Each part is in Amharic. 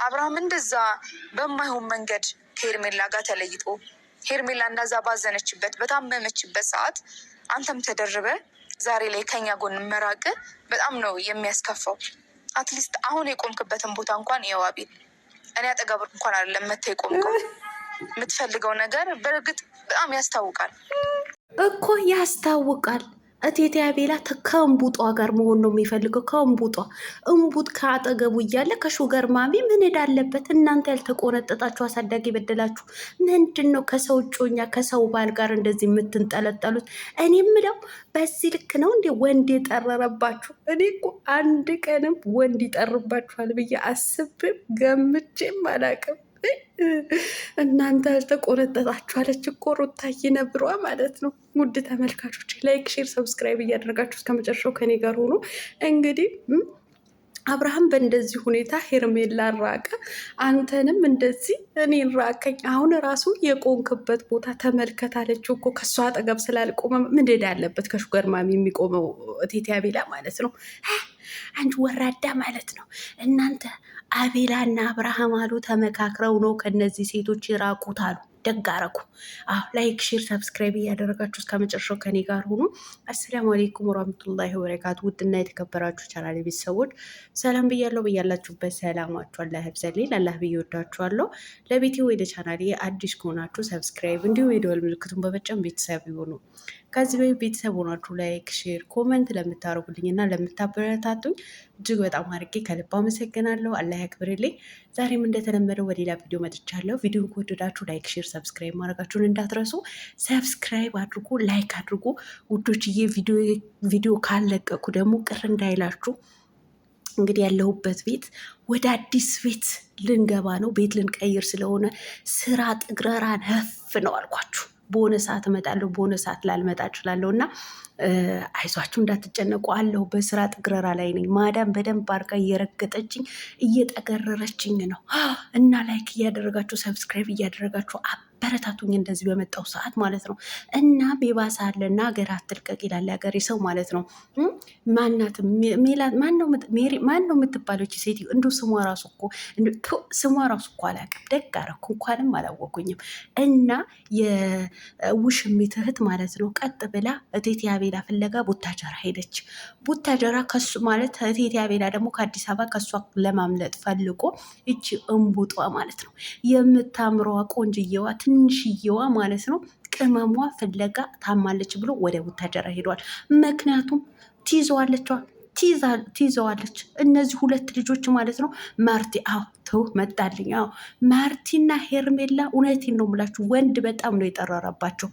አብርሃም እንደዛ በማይሆን መንገድ ከሄርሜላ ጋር ተለይቶ ሄርሜላ እንደዛ ባዘነችበት በታመመችበት ሰዓት አንተም ተደርበ ዛሬ ላይ ከኛ ጎን መራቅ በጣም ነው የሚያስከፋው። አትሊስት አሁን የቆምክበትን ቦታ እንኳን የዋቢል እኔ አጠገብ እንኳን አይደለም መተህ የቆምከው። የምትፈልገው ነገር በእርግጥ በጣም ያስታውቃል እኮ ያስታውቃል። እቴቴ አቤላ ከእንቡጧ ጋር መሆን ነው የሚፈልገው። ከእንቡጧ እንቡጥ ከአጠገቡ እያለ ከሹገር ማሚ ምን ሄዳለበት? እናንተ ያልተቆነጠጣችሁ አሳዳጊ በደላችሁ ምንድን ነው? ከሰው እጮኛ ከሰው ባል ጋር እንደዚህ የምትንጠለጠሉት? እኔ የምለው በዚህ ልክ ነው እንዴ ወንድ የጠረረባችሁ? እኔ እኮ አንድ ቀንም ወንድ ይጠርባችኋል ብዬ አስብም ገምቼም አላቅም። እናንተ ያልተቆነጠጣችሁ አለች እኮ ሩታዬ ነብሯ ማለት ነው። ውድ ተመልካቾች ላይክ፣ ሼር፣ ሰብስክራይብ እያደረጋችሁ እስከ መጨረሻው ከኔ ጋር ሆኖ እንግዲህ አብርሃም በእንደዚህ ሁኔታ ሄርሜላ ራቀ፣ አንተንም እንደዚህ እኔን ራቀኝ። አሁን ራሱ የቆንክበት ቦታ ተመልከት አለችው እኮ ከሷ አጠገብ ስላልቆመ ምንድን ያለበት ከሹገር ማሚ የሚቆመው እቴቴ አቤላ ማለት ነው። አንቺ ወራዳ ማለት ነው። እናንተ አቤላና አብርሃም አሉ ተመካክረው ነው ከነዚህ ሴቶች የራቁት አሉ። ደግ አደረጉ። ላይክ ሼር ሰብስክራይብ እያደረጋችሁ እስከ መጨረሻው ከኔ ጋር ሆኑ። አሰላሙ አለይኩም ወራህመቱላሂ ወበረካቱ። ውድና የተከበራችሁ ቻናል ቤተሰቦች ሰላም ብያለሁ። በያላችሁበት ሰላማችሁ አላህ ያብዛልኝ። አላህ ብዬ ወዳችኋለሁ። ለቤቴ ወደ ቻናሌ አዲስ ከሆናችሁ ሰብስክራይብ እንዲሁም የደወል ምልክቱን በመጫን ቤተሰብ ይሁኑ። ከዚህ በፊት ቤተሰብ ሆናችሁ ላይክ ሼር ኮመንት ለምታደርጉልኝ እና ለምታበረታቱኝ እጅግ በጣም አድርጌ ከልብ አመሰግናለሁ። አላህ ያክብርልኝ። ዛሬም እንደተለመደው በሌላ ቪዲዮ መጥቻለሁ። ቪዲዮን ከወደዳችሁ ላይክ ሼር ሰብስክራይብ ማድረጋችሁን እንዳትረሱ። ሰብስክራይብ አድርጉ፣ ላይክ አድርጉ ውዶችዬ። ቪዲዮ ካለቀኩ ደግሞ ቅር እንዳይላችሁ። እንግዲህ ያለሁበት ቤት ወደ አዲስ ቤት ልንገባ ነው። ቤት ልንቀይር ስለሆነ ስራ ጥግረራ ነፍ ነው አልኳችሁ። በሆነ ሰዓት እመጣለሁ፣ በሆነ ሰዓት ላልመጣ እችላለሁ እና አይዟችሁ እንዳትጨነቁ አለሁ። በስራ ጥግረራ ላይ ነኝ። ማዳም በደንብ አድርጋ እየረገጠችኝ እየጠገረረችኝ ነው እና ላይክ እያደረጋችሁ ሰብስክራይብ እያደረጋችሁ አበረታቱኝ እንደዚህ በመጣው ሰዓት ማለት ነው። እና ቤባሳ አለና ሀገር አትልቀቅ ይላል ሀገሬ ሰው ማለት ነው። ማናት ማን ነው የምትባለው ሴትዮ? እንዲሁ ስሟ ራሱ እኮ አላውቅም። ደግ አደረኩ እንኳንም አላወኩኝም። እና የውሽሚት እህት ማለት ነው ቀጥ ብላ እቴቴ አቤላ ፍለጋ ቡታጀራ ሄደች። ቡታጀራ ከሱ ማለት እቴቴ አቤላ ደግሞ ከአዲስ አበባ ከሷ ለማምለጥ ፈልጎ እቺ እንቡጧ ማለት ነው የምታምረዋ ቆንጅየዋ ትንሽየዋ ማለት ነው ቅመሟ ፍለጋ ታማለች ብሎ ወደ ቡታጀራ ሄዷል። ምክንያቱም ትይዘዋለች። እነዚህ ሁለት ልጆች ማለት ነው ማርቲ መጣልኝ። ማርቲና ሄርሜላ እውነቴን ነው የምላችሁ ወንድ በጣም ነው የጠረረባቸው።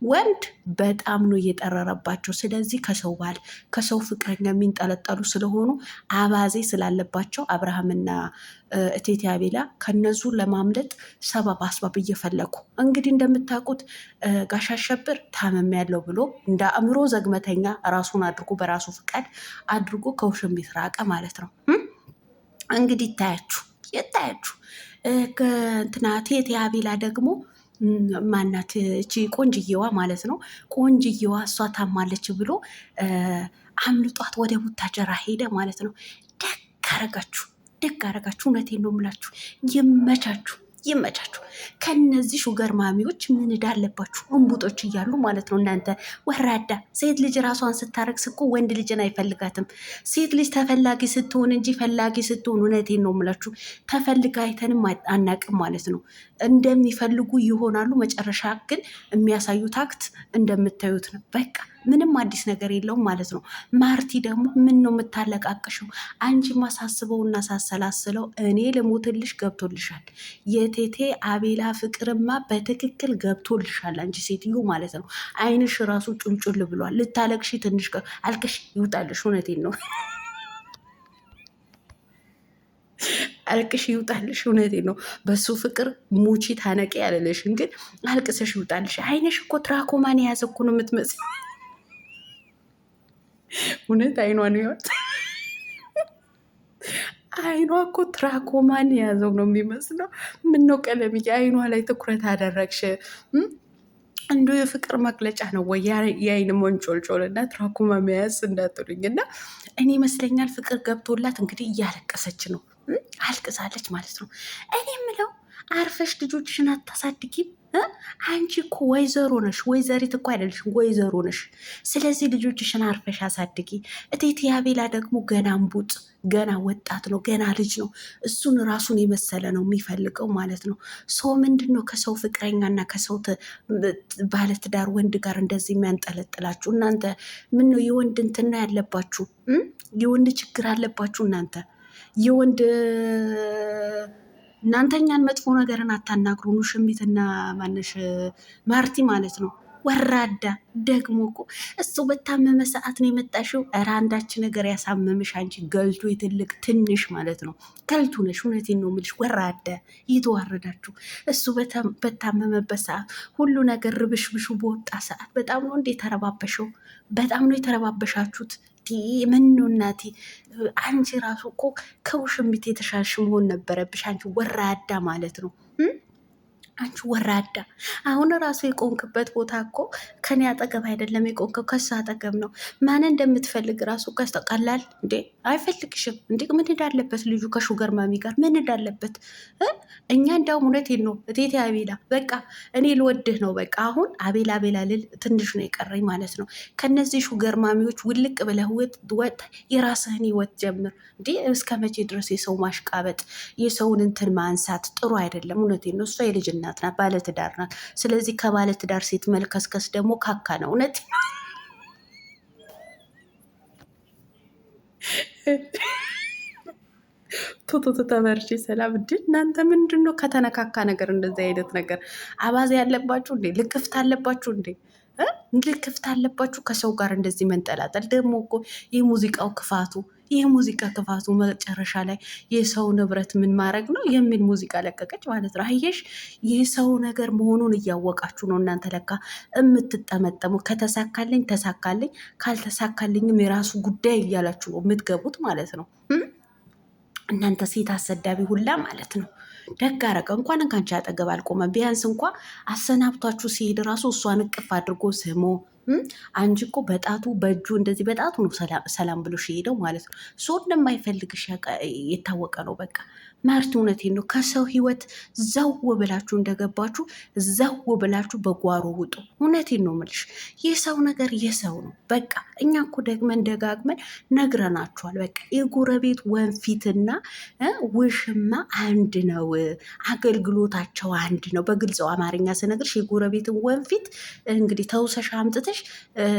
ወንድ በጣም ነው የጠረረባቸው። ስለዚህ ከሰው ባል ከሰው ፍቅረኛ የሚንጠለጠሉ ስለሆኑ አባዜ ስላለባቸው አብርሃምና እቴቴ አቤላ ከነዙ ለማምለጥ ሰበብ አስባብ እየፈለጉ እንግዲህ እንደምታውቁት ጋሽ አሸብር ታመም ያለው ብሎ እንደ አእምሮ ዘግመተኛ ራሱን አድርጎ በራሱ ፍቃድ አድርጎ ከውሽሚት ራቀ ማለት ነው። እንግዲህ ይታያችሁ እንትና እቴቴ አቤላ ደግሞ ማናት እቺ ቆንጅየዋ ማለት ነው። ቆንጅየዋ እሷ ታማለች ብሎ አምልጧት ወደ ቡታጀራ ሄደ ማለት ነው። ደግ አረጋችሁ። እውነቴን ነው የምላችሁ። ይመቻችሁ። ከነዚህ ሹገር ማሚዎች ምን እዳለባችሁ? እንቡጦች እያሉ ማለት ነው። እናንተ ወራዳ ሴት ልጅ ራሷን ስታረግስ እኮ ወንድ ልጅን አይፈልጋትም። ሴት ልጅ ተፈላጊ ስትሆን እንጂ ፈላጊ ስትሆን፣ እውነቴን ነው የምላችሁ፣ ተፈልጋ አይተንም አናቅም ማለት ነው። እንደሚፈልጉ ይሆናሉ። መጨረሻ ግን የሚያሳዩት አክት እንደምታዩት ነው። በቃ ምንም አዲስ ነገር የለውም ማለት ነው። ማርቲ ደግሞ ምን ነው የምታለቃቅሽው? አንቺ ማሳስበው እና ሳሰላስለው እኔ ልሞትልሽ ገብቶልሻል። የቴቴ አቤላ ፍቅርማ በትክክል ገብቶልሻል። አንቺ ሴትዮ ማለት ነው። አይንሽ ራሱ ጩልጩል ብሏል። ልታለቅሺ ትንሽ አልቅሽ ይውጣልሽ። እውነቴን ነው አልቅሽ ይውጣልሽ። እውነቴን ነው። በሱ ፍቅር ሙቺ ታነቂ ያለለሽን ግን አልቅሰሽ ይውጣልሽ። አይንሽ እኮ ትራኮማን የያዘ እኮ ነው የምትመስል። እውነት አይኗን ይወጥ አይኗ እኮ ትራኮማን የያዘው ነው የሚመስለው። ምነው ቀለምዬ አይኗ ላይ ትኩረት አደረግሽ? እንዶ የፍቅር መግለጫ ነው ወይ? የአይን መንጮልጮል እና ትራኮማ መያዝ እንዳትሉኝ። እና እኔ ይመስለኛል ፍቅር ገብቶላት እንግዲህ እያለቀሰች ነው። አልቅሳለች ማለት ነው። እኔ የምለው አርፈሽ ልጆችሽን አታሳድጊም? አንቺ እኮ ወይዘሮ ነሽ፣ ወይዘሪት እኮ አይደለሽም፣ ወይዘሮ ነሽ። ስለዚህ ልጆችሽን አርፈሽ አሳድጊ። እቴቴ አቤላ ደግሞ ገና እምቡጥ ገና ወጣት ነው፣ ገና ልጅ ነው። እሱን ራሱን የመሰለ ነው የሚፈልገው ማለት ነው። ሰው ምንድን ነው ከሰው ፍቅረኛና ከሰው ባለትዳር ወንድ ጋር እንደዚህ የሚያንጠለጥላችሁ? እናንተ ምን ነው የወንድ እንትና ያለባችሁ? የወንድ ችግር አለባችሁ እናንተ የወንድ እናንተኛን መጥፎ ነገርን አታናግሩን። ውሽሚትና ማነሽ ማርቲ ማለት ነው። ወራዳ ደግሞ እኮ እሱ በታመመ ሰዓት ነው የመጣሽው። ኧረ አንዳች ነገር ያሳመምሽ አንቺ ገልቱ የትልቅ ትንሽ ማለት ነው። ገልቱ ነሽ። እውነቴን ነው የምልሽ። ወራዳ እየተዋረዳችሁ። እሱ በታመመበት ሰዓት ሁሉ ነገር ርብሽብሹ በወጣ ሰዓት በጣም ነው እንዴ የተረባበሸው? በጣም ነው የተረባበሻችሁት። ምን ነው እናቴ፣ አንቺ ራሱ እኮ ከውሽሚት የተሻልሽ መሆን ነበረብሽ። አንቺ ወራዳ ማለት ነው። አንቺ ወራዳ። አሁን ራሱ የቆንክበት ቦታ እኮ ከኔ አጠገብ አይደለም የቆንከው፣ ከሱ አጠገብ ነው። ማን እንደምትፈልግ ራሱ ቀላል እንዴ? አይፈልግሽም እንዴ? ምን እንዳለበት ልጁ ከሹገር ማሚ ጋር ምን እንዳለበት? እኛ እንዲያውም እውነቴን ነው እቴቴ አቤላ፣ በቃ እኔ ልወድህ ነው። በቃ አሁን አቤላ አቤላ ልል ትንሽ ነው የቀረኝ ማለት ነው። ከነዚህ ሹገር ማሚዎች ውልቅ ብለህ ወጥ የራስህን ህይወት ጀምር። እንዴ እስከ መቼ ድረስ የሰው ማሽቃበጥ፣ የሰውን እንትን ማንሳት ጥሩ አይደለም። እውነቴን ነው። እሷ የልጅ እናት ናት፣ ባለትዳር ናት። ስለዚህ ከባለትዳር ሴት መልከስከስ ደግሞ ካካ ነው። እውነት ቶቶ ተመርቼ ሰላም እንዲ እናንተ ምንድን ነው ከተነካካ ነገር እንደዚህ አይነት ነገር አባዜ ያለባችሁ እንዴ? ልክፍት አለባችሁ እንዴ? ልክፍት አለባችሁ ከሰው ጋር እንደዚህ መንጠላጠል። ደግሞ እኮ የሙዚቃው ክፋቱ ሙዚቃ ክፋቱ መጨረሻ ላይ የሰው ንብረት ምን ማድረግ ነው የሚል ሙዚቃ ለቀቀች ማለት ነው። አየሽ፣ የሰው ነገር መሆኑን እያወቃችሁ ነው እናንተ ለካ የምትጠመጠሙ። ከተሳካልኝ ተሳካልኝ፣ ካልተሳካልኝም የራሱ ጉዳይ እያላችሁ ነው የምትገቡት ማለት ነው። እናንተ ሴት አሰዳቢ ሁላ ማለት ነው። ደግ አረገ እንኳን ከአንቺ አጠገብ አልቆመ። ቢያንስ እንኳ አሰናብቷችሁ ሲሄድ ራሱ እሷን እቅፍ አድርጎ ስሞ አንቺ እኮ በጣቱ በእጁ እንደዚህ በጣቱ ነው ሰላም ብሎ ሄደው ማለት ነው። ሰው እንደማይፈልግሽ የታወቀ ነው። በቃ ማርቲ እውነቴን ነው። ከሰው ህይወት ዘው ብላችሁ እንደገባችሁ ዘው ብላችሁ በጓሮ ውጡ። እውነቴን ነው የምልሽ። የሰው ነገር የሰው ነው። በቃ እኛ እኮ ደግመን ደጋግመን ነግረናችኋል። በቃ የጎረቤት ወንፊትና ውሽማ አንድ ነው፣ አገልግሎታቸው አንድ ነው። በግልጸው አማርኛ ስነግርሽ የጎረቤትን ወንፊት እንግዲህ ተውሰሽ አምጥተሽ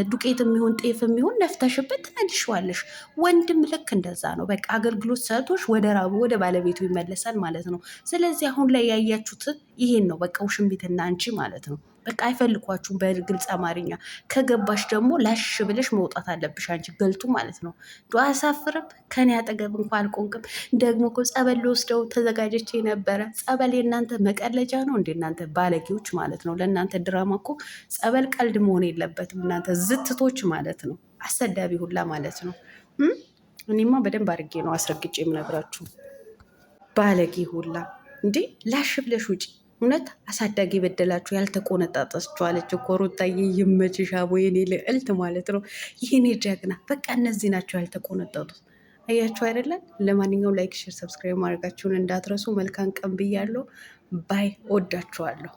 ዱቄት የሚሆን ጤፍ የሚሆን ነፍተሽበት ትመልሺዋለሽ። ወንድም ልክ እንደዛ ነው። በቃ አገልግሎት ሰጥቶሽ ወደ ባለቤቱ ይመለሳል ማለት ነው። ስለዚህ አሁን ላይ ያያችሁት ይሄን ነው። በቃ ውሽሚትና አንቺ ማለት ነው። በቃ አይፈልጓችሁም። በግልጽ አማርኛ ከገባሽ ደግሞ ላሽ ብለሽ መውጣት አለብሽ አንቺ ገልቱ ማለት ነው። አያሳፍርም? ከኔ አጠገብ እንኳ አልቆንቅም። ደግሞ እኮ ጸበል ልወስደው ተዘጋጀች ነበረ። ጸበል የእናንተ መቀለጃ ነው እንደ እናንተ ባለጌዎች ማለት ነው። ለእናንተ ድራማ እኮ ጸበል ቀልድ መሆን የለበትም። እናንተ ዝትቶች ማለት ነው። አሰዳቢ ሁላ ማለት ነው። እኔማ በደንብ አድርጌ ነው አስረግጬ የምነግራችሁ። ባለጌ ሁላ እንዴ! ላሽ ብለሽ ውጪ። እውነት አሳዳጊ በደላችሁ ያልተቆነጣጠስችሁ አለች እኮ ሩታዬ። ይመችሽ አቦ የኔ ልዕልት ማለት ነው። ይህኔ ጀግና። በቃ እነዚህ ናቸው ያልተቆነጠጡት። አያችሁ አይደለም? ለማንኛውም ላይክ፣ ሼር፣ ሰብስክራይብ ማድረጋችሁን እንዳትረሱ። መልካም ቀን ብያለሁ። ባይ። ወዳችኋለሁ።